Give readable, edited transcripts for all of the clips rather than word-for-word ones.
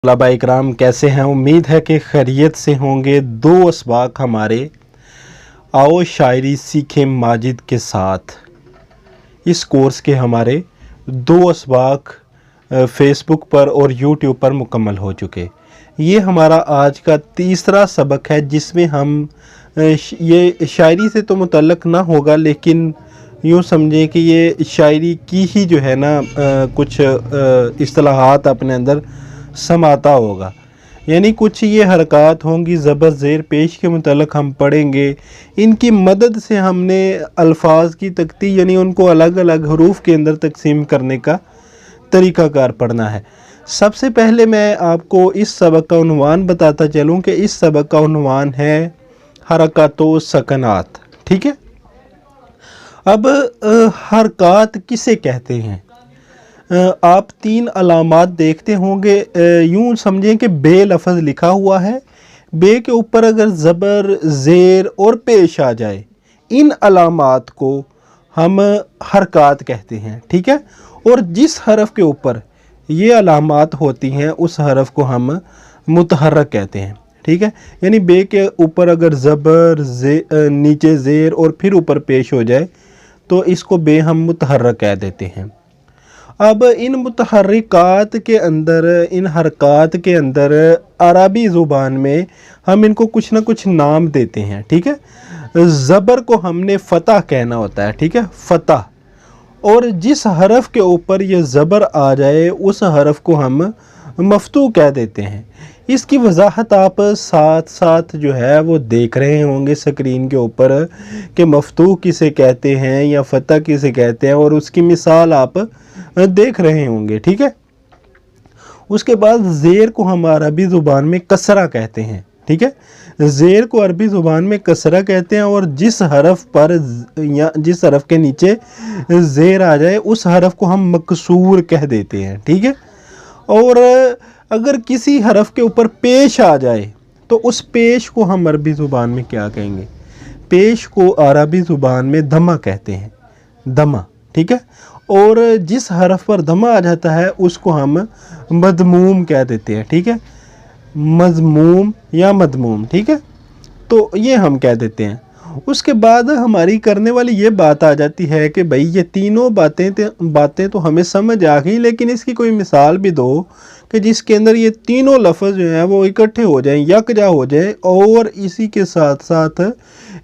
तलबा इकराम कैसे हैं। उम्मीद है कि खैरियत से होंगे। दो असबाक हमारे आओ शायरी सीखें माजिद के साथ, इस कोर्स के हमारे दो असबाक फ़ेसबुक पर और यूट्यूब पर मुकम्मल हो चुके। ये हमारा आज का तीसरा सबक है जिसमें हम ये शायरी से तो मुतल्लक़ ना होगा, लेकिन यूँ समझें कि ये शायरी की ही जो है ना कुछ इस्तिलाहात अपने अंदर समाता होगा। यानी कुछ ये हरकत होंगी ज़बर ज़ेर पेश के मुतल्लिक़ हम पढ़ेंगे। इनकी मदद से हमने अल्फाज की तख्ती यानी उनको अलग अलग हरूफ के अंदर तकसीम करने का तरीक़ाकार पढ़ना है। सबसे पहले मैं आपको इस सबक का उन्वान बताता चलूँ कि इस सबक का उन्वान है हरकत व सकनात। ठीक है। अब हरकत किसे कहते हैं? आप तीन अलामात देखते होंगे। यूँ समझें कि बे लफ्ज़ लिखा हुआ है, बे के ऊपर अगर ज़बर ज़ेर और पेश आ जाए, इन अलामात को हम हरकत कहते हैं। ठीक है। और जिस हरफ के ऊपर ये अलामात होती हैं उस हरफ को हम मुतहर्रक कहते हैं। ठीक है। यानी बे के ऊपर अगर ज़बर नीचे ज़ेर और फिर ऊपर पेश हो जाए तो इसको बे हम मुतहर्रक कह देते हैं। अब इन मुतहर्रिकात के अंदर, इन हरकत के अंदर अरबी ज़ुबान में हम इनको कुछ ना कुछ नाम देते हैं। ठीक है। ज़बर को हमने फ़तह कहना होता है। ठीक है, फ़तह। और जिस हरफ के ऊपर ये ज़बर आ जाए उस हरफ को हम मफ्तू कह देते हैं। इसकी वजाहत आप साथ साथ जो है वो देख रहे होंगे स्क्रीन के ऊपर कि मफ्तू किसे कहते हैं या फ़तह किसे कहते हैं, और उसकी मिसाल आप देख रहे होंगे। ठीक है। उसके बाद ज़ेर को हम अरबी ज़ुबान में कसरा कहते हैं। ठीक है। ज़ेर को अरबी ज़ुबान में कसरा कहते हैं, और जिस हरफ पर या जिस हरफ के नीचे ज़ेर आ जाए उस हरफ को हम मकसूर कह देते हैं। ठीक है। और अगर किसी हरफ के ऊपर पेश आ जाए तो उस पेश को हम अरबी ज़ुबान में क्या कहेंगे? पेश को अरबी ज़ुबान में दमा कहते हैं, दमा। ठीक है। और जिस हरफ पर दमा आ जाता है उसको हम मज़मूम कह देते हैं। ठीक है, मज़मूम या मदमूम। ठीक है, तो ये हम कह देते हैं। उसके बाद हमारी करने वाली ये बात आ जाती है कि भाई ये तीनों बातें तो हमें समझ आ गई, लेकिन इसकी कोई मिसाल भी दो कि जिसके अंदर ये तीनों लफ्ज़ जो हैं वो इकट्ठे हो जाएं, यकजा हो जाए। और इसी के साथ साथ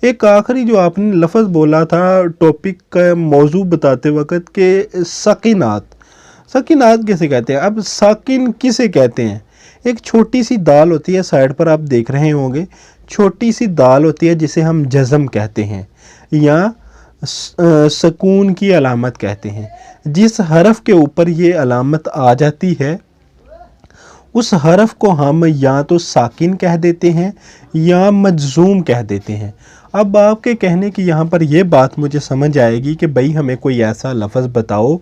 एक आखिरी जो आपने लफ्ज़ बोला था टॉपिक का मौजू बताते वक्त के सकीनात, सकीनात किसे कहते हैं? अब साकिन किसे कहते हैं? एक छोटी सी दाल होती है, साइड पर आप देख रहे होंगे, छोटी सी दाल होती है जिसे हम जज़म कहते हैं या सकून की अलामत कहते हैं। जिस हरफ के ऊपर ये अलामत आ जाती है उस हरफ को हम या तो साकिन कह देते हैं या मजजूम कह देते हैं। अब आपके कहने की यहाँ पर यह बात मुझे समझ आएगी कि भाई हमें कोई ऐसा लफ्ज़ बताओ,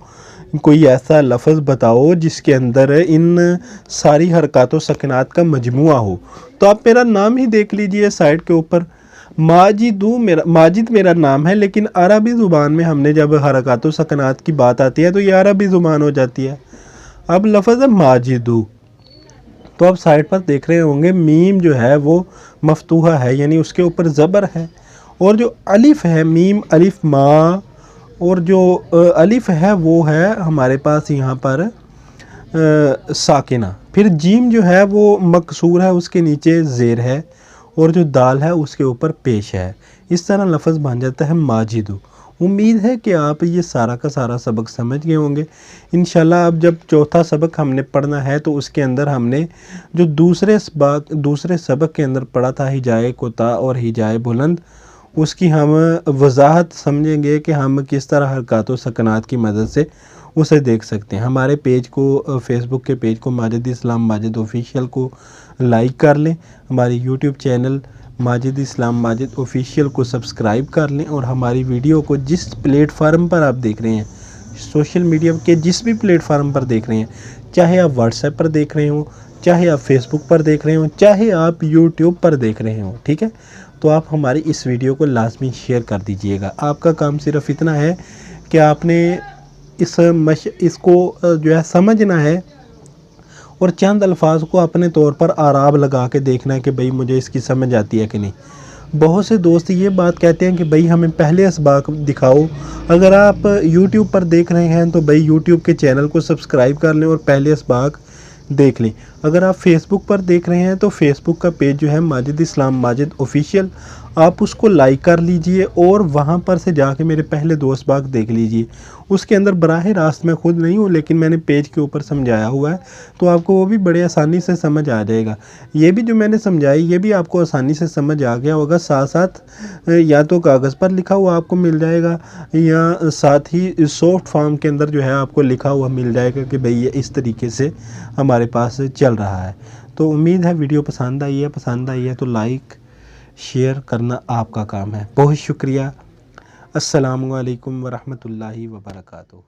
कोई ऐसा लफ्ज़ बताओ जिसके अंदर इन सारी हरकतों सकनात का मजमुआ हो। तो आप मेरा नाम ही देख लीजिए साइड के ऊपर, माजिद मेरा नाम है, लेकिन अरबी ज़ुबान में हमने जब हरकतों सकनात की बात आती है तो ये अरबी ज़ुबान हो जाती है। अब लफ्ज़ है माजिदू, तो आप साइड पर देख रहे होंगे मीम जो है वो मफ्तूहा है, यानी उसके ऊपर ज़बर है, और जो अलिफ़ है मीम अलिफ़ मा, और जो अलिफ़ है वो है हमारे पास यहाँ पर साकिना। फिर जीम जो है वो मकसूर है, उसके नीचे ज़ेर है, और जो दाल है उसके ऊपर पेश है। इस तरह लफ्ज़ बन जाता है माजिदू। उम्मीद है कि आप ये सारा का सारा सबक समझ गए होंगे। इंशाल्लाह अब जब चौथा सबक हमने पढ़ना है तो उसके अंदर हमने जो दूसरे सबक के अंदर पढ़ा था हिजाए कोता और हिजाए बुलंद, उसकी हम वजाहत समझेंगे कि हम किस तरह हरकत व सकनात की मदद से उसे देख सकते हैं। हमारे पेज को, फेसबुक के पेज को माजिद इस्लाम माजिद ऑफिशियल को लाइक कर लें, हमारी यूट्यूब चैनल माजिद इस्लाम माजिद ऑफिशियल को सब्सक्राइब कर लें, और हमारी वीडियो को जिस प्लेटफार्म पर आप देख रहे हैं, सोशल मीडिया के जिस भी प्लेटफार्म पर देख रहे हैं, चाहे आप व्हाट्सएप पर देख रहे हों, चाहे आप फेसबुक पर देख रहे हों, चाहे आप यूट्यूब पर देख रहे हों, ठीक है, तो आप हमारी इस वीडियो को लाजमी शेयर कर दीजिएगा। आपका काम सिर्फ इतना है कि आपने इसको जो है समझना है और चंद अल्फाज को अपने तौर पर आराब लगा के देखना है कि भाई मुझे इसकी समझ आती है कि नहीं। बहुत से दोस्त ये बात कहते हैं कि भाई हमें पहले असबाक दिखाओ। अगर आप YouTube पर देख रहे हैं तो भाई YouTube के चैनल को सब्सक्राइब कर लें और पहले असबाक देख लें। अगर आप फेसबुक पर देख रहे हैं तो फेसबुक का पेज जो है माजिद इस्लाम माजिद ऑफिशियल, आप उसको लाइक कर लीजिए और वहाँ पर से जाके मेरे पहले दो असबाक देख लीजिए। उसके अंदर बराह रास्त मैं खुद नहीं हूँ, लेकिन मैंने पेज के ऊपर समझाया हुआ है, तो आपको वो भी बड़े आसानी से समझ आ जाएगा। ये भी जो मैंने समझाई ये भी आपको आसानी से समझ आ गया होगा। साथ साथ या तो कागज़ पर लिखा हुआ आपको मिल जाएगा या साथ ही सॉफ्ट फॉर्म के अंदर जो है आपको लिखा हुआ मिल जाएगा कि भाई ये इस तरीके से हमारे पास चल रहा है। तो उम्मीद है वीडियो पसंद आई है तो लाइक शेयर करना आपका काम है। बहुत शुक्रिया। अस्सलामु अलैकुम वरहमतुल्लाहि वबरकातुहू।